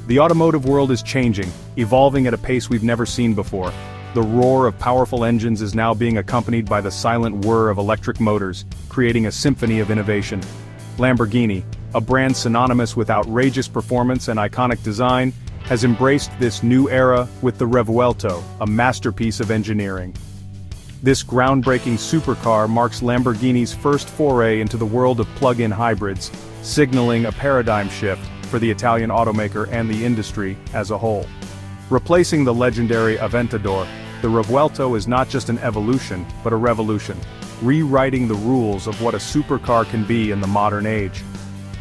The automotive world is changing, evolving at a pace we've never seen before. The roar of powerful engines is now being accompanied by the silent whir of electric motors, creating a symphony of innovation. Lamborghini, a brand synonymous with outrageous performance and iconic design, has embraced this new era with the Revuelto, a masterpiece of engineering. This groundbreaking supercar marks Lamborghini's first foray into the world of plug-in hybrids, signaling a paradigm shift for the Italian automaker and the industry as a whole. Replacing the legendary Aventador, the Revuelto is not just an evolution, but a revolution, rewriting the rules of what a supercar can be in the modern age.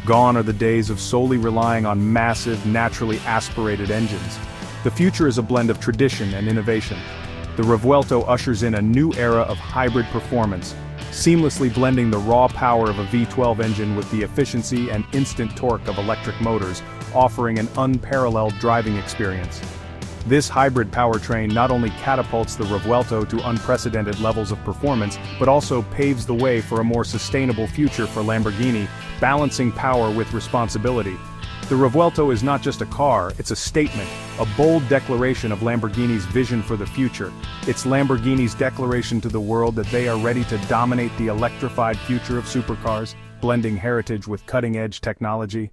Gone are the days of solely relying on massive, naturally aspirated engines. The future is a blend of tradition and innovation. The Revuelto ushers in a new era of hybrid performance, seamlessly blending the raw power of a V12 engine with the efficiency and instant torque of electric motors, offering an unparalleled driving experience. This hybrid powertrain not only catapults the Revuelto to unprecedented levels of performance, but also paves the way for a more sustainable future for Lamborghini, balancing power with responsibility. The Revuelto is not just a car, it's a statement, a bold declaration of Lamborghini's vision for the future. It's Lamborghini's declaration to the world that they are ready to dominate the electrified future of supercars, blending heritage with cutting-edge technology.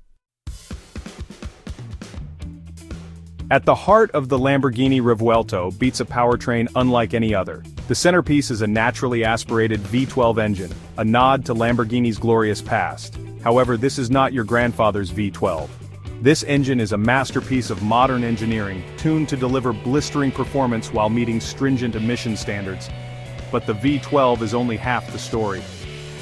At the heart of the Lamborghini Revuelto beats a powertrain unlike any other. The centerpiece is a naturally aspirated V12 engine, a nod to Lamborghini's glorious past. However, this is not your grandfather's V12. This engine is a masterpiece of modern engineering, tuned to deliver blistering performance while meeting stringent emission standards. But the V12 is only half the story.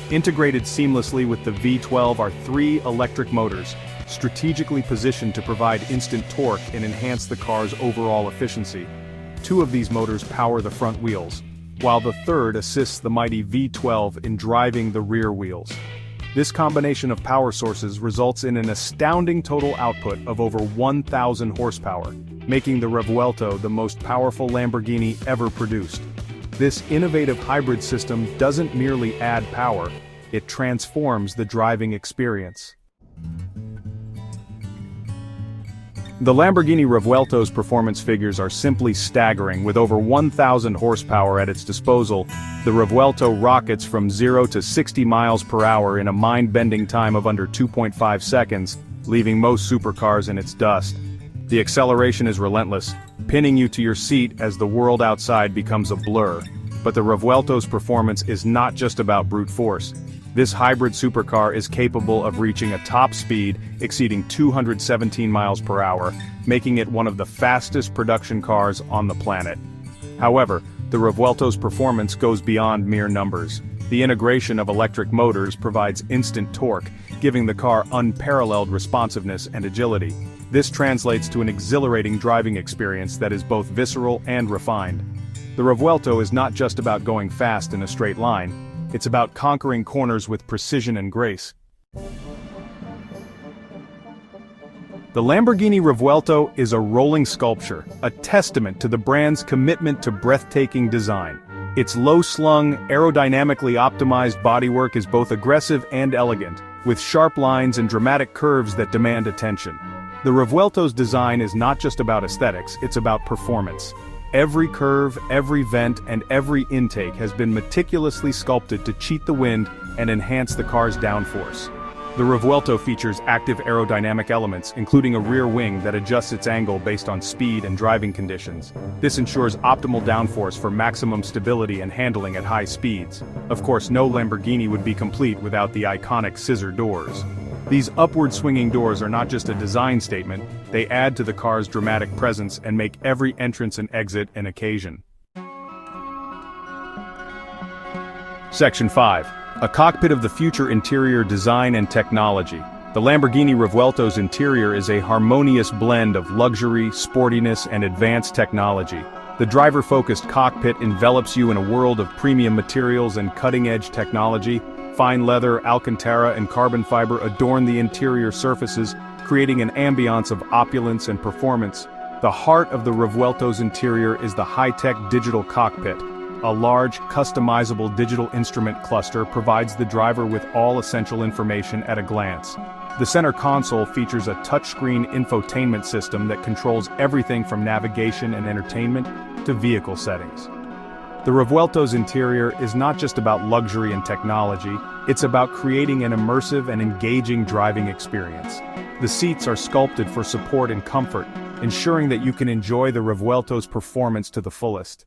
Integrated seamlessly with the V12 are 3 electric motors, strategically positioned to provide instant torque and enhance the car's overall efficiency. 2 of these motors power the front wheels, while the third assists the mighty V12 in driving the rear wheels. This combination of power sources results in an astounding total output of over 1,000 horsepower, making the Revuelto the most powerful Lamborghini ever produced. This innovative hybrid system doesn't merely add power, it transforms the driving experience. The Lamborghini Revuelto's performance figures are simply staggering. With over 1,000 horsepower at its disposal, the Revuelto rockets from 0 to 60 miles per hour in a mind-bending time of under 2.5 seconds, leaving most supercars in its dust. The acceleration is relentless, pinning you to your seat as the world outside becomes a blur. But the Revuelto's performance is not just about brute force. This hybrid supercar is capable of reaching a top speed exceeding 217 miles per hour, making it one of the fastest production cars on the planet. However, the Revuelto's performance goes beyond mere numbers. The integration of electric motors provides instant torque, giving the car unparalleled responsiveness and agility. This translates to an exhilarating driving experience that is both visceral and refined. The Revuelto is not just about going fast in a straight line. It's about conquering corners with precision and grace. The Lamborghini Revuelto is a rolling sculpture, a testament to the brand's commitment to breathtaking design. Its low-slung, aerodynamically optimized bodywork is both aggressive and elegant, with sharp lines and dramatic curves that demand attention. The Revuelto's design is not just about aesthetics, it's about performance. Every curve, every vent, and every intake has been meticulously sculpted to cheat the wind and enhance the car's downforce. The Revuelto features active aerodynamic elements, including a rear wing that adjusts its angle based on speed and driving conditions. This ensures optimal downforce for maximum stability and handling at high speeds. Of course, no Lamborghini would be complete without the iconic scissor doors. These upward swinging doors are not just a design statement, they add to the car's dramatic presence and make every entrance and exit an occasion. Section 5. A cockpit of the future: interior design and technology. The Lamborghini Revuelto's interior is a harmonious blend of luxury, sportiness, and advanced technology. The driver-focused cockpit envelops you in a world of premium materials and cutting-edge technology. Fine leather, alcantara, and carbon fiber adorn the interior surfaces, creating an ambiance of opulence and performance. The heart of the Revuelto's interior is the high-tech digital cockpit. A large, customizable digital instrument cluster provides the driver with all essential information at a glance. The center console features a touchscreen infotainment system that controls everything from navigation and entertainment to vehicle settings. The Revuelto's interior is not just about luxury and technology, it's about creating an immersive and engaging driving experience. The seats are sculpted for support and comfort, ensuring that you can enjoy the Revuelto's performance to the fullest.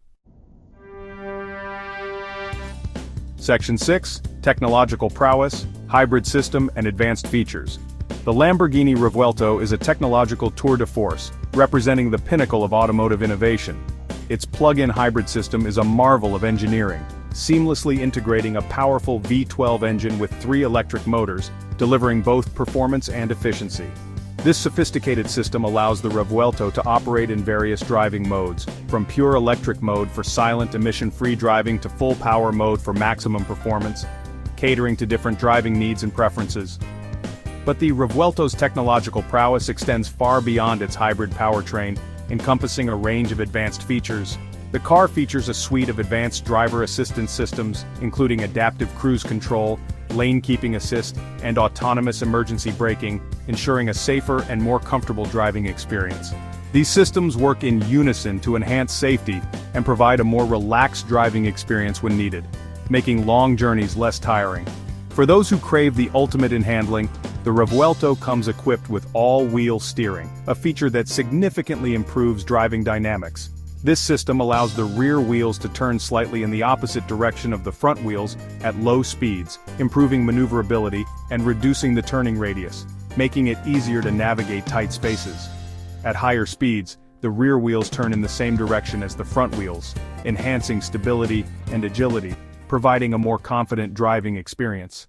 Section 6, Technological Prowess, Hybrid System and Advanced Features. The Lamborghini Revuelto is a technological tour de force, representing the pinnacle of automotive innovation. Its plug-in hybrid system is a marvel of engineering, seamlessly integrating a powerful V12 engine with 3 electric motors, delivering both performance and efficiency. This sophisticated system allows the Revuelto to operate in various driving modes, from pure electric mode for silent emission-free driving to full power mode for maximum performance, catering to different driving needs and preferences. But the Revuelto's technological prowess extends far beyond its hybrid powertrain, encompassing a range of advanced features. The car features a suite of advanced driver assistance systems, including adaptive cruise control, lane keeping assist, and autonomous emergency braking, ensuring a safer and more comfortable driving experience. These systems work in unison to enhance safety and provide a more relaxed driving experience when needed, making long journeys less tiring. For those who crave the ultimate in handling, the Revuelto comes equipped with all-wheel steering, a feature that significantly improves driving dynamics. This system allows the rear wheels to turn slightly in the opposite direction of the front wheels at low speeds, improving maneuverability and reducing the turning radius, making it easier to navigate tight spaces. At higher speeds, the rear wheels turn in the same direction as the front wheels, enhancing stability and agility, providing a more confident driving experience.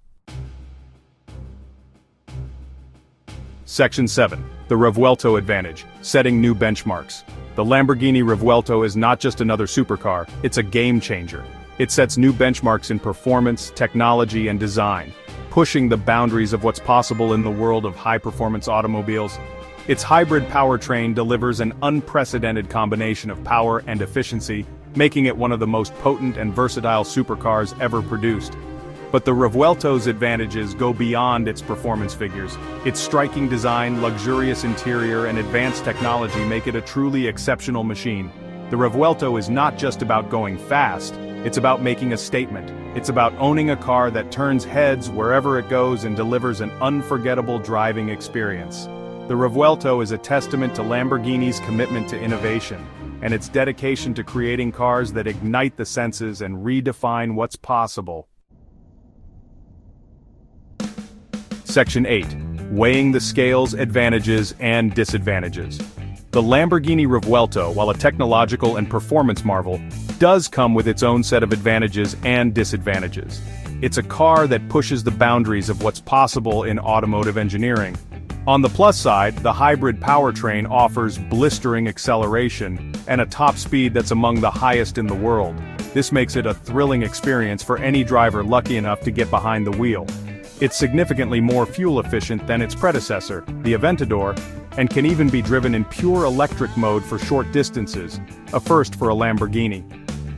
Section 7. The Revuelto Advantage, Setting New Benchmarks. The Lamborghini Revuelto is not just another supercar, it's a game-changer. It sets new benchmarks in performance, technology and design, pushing the boundaries of what's possible in the world of high-performance automobiles. Its hybrid powertrain delivers an unprecedented combination of power and efficiency, making it one of the most potent and versatile supercars ever produced. But the Revuelto's advantages go beyond its performance figures. Its striking design, luxurious interior, and advanced technology make it a truly exceptional machine. The Revuelto is not just about going fast, it's about making a statement. It's about owning a car that turns heads wherever it goes and delivers an unforgettable driving experience. The Revuelto is a testament to Lamborghini's commitment to innovation, and its dedication to creating cars that ignite the senses and redefine what's possible. Section 8. Weighing the scales, advantages, and disadvantages. The Lamborghini Revuelto, while a technological and performance marvel, does come with its own set of advantages and disadvantages. It's a car that pushes the boundaries of what's possible in automotive engineering. On the plus side, the hybrid powertrain offers blistering acceleration and a top speed that's among the highest in the world. This makes it a thrilling experience for any driver lucky enough to get behind the wheel. It's significantly more fuel efficient than its predecessor, the Aventador, and can even be driven in pure electric mode for short distances, a first for a Lamborghini.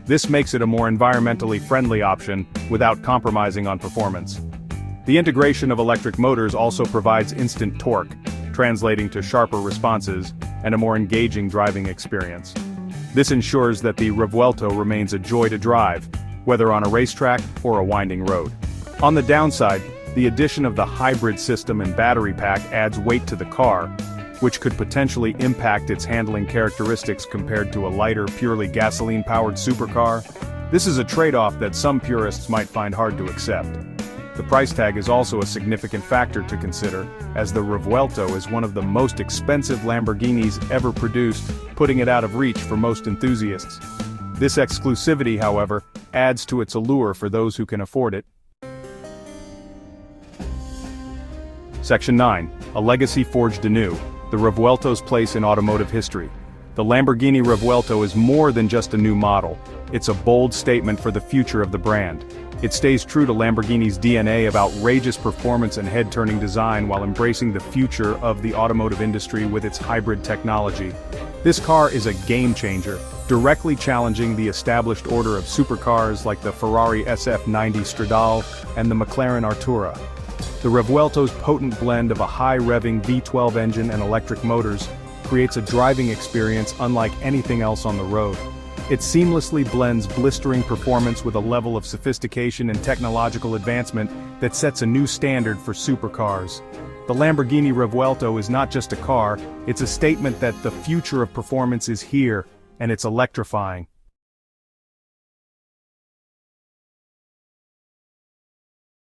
This makes it a more environmentally friendly option without compromising on performance. The integration of electric motors also provides instant torque, translating to sharper responses and a more engaging driving experience. This ensures that the Revuelto remains a joy to drive, whether on a racetrack or a winding road. On the downside, the addition of the hybrid system and battery pack adds weight to the car, which could potentially impact its handling characteristics compared to a lighter, purely gasoline-powered supercar. This is a trade-off that some purists might find hard to accept. The price tag is also a significant factor to consider, as the Revuelto is one of the most expensive Lamborghinis ever produced, putting it out of reach for most enthusiasts. This exclusivity, however, adds to its allure for those who can afford it. Section 9. A legacy forged anew, the Revuelto's place in automotive history. The Lamborghini Revuelto is more than just a new model, it's a bold statement for the future of the brand. It stays true to Lamborghini's DNA of outrageous performance and head-turning design while embracing the future of the automotive industry with its hybrid technology. This car is a game-changer, directly challenging the established order of supercars like the Ferrari SF90 Stradale and the McLaren Artura. The Revuelto's potent blend of a high-revving V12 engine and electric motors creates a driving experience unlike anything else on the road. It seamlessly blends blistering performance with a level of sophistication and technological advancement that sets a new standard for supercars. The Lamborghini Revuelto is not just a car, it's a statement that the future of performance is here, and it's electrifying.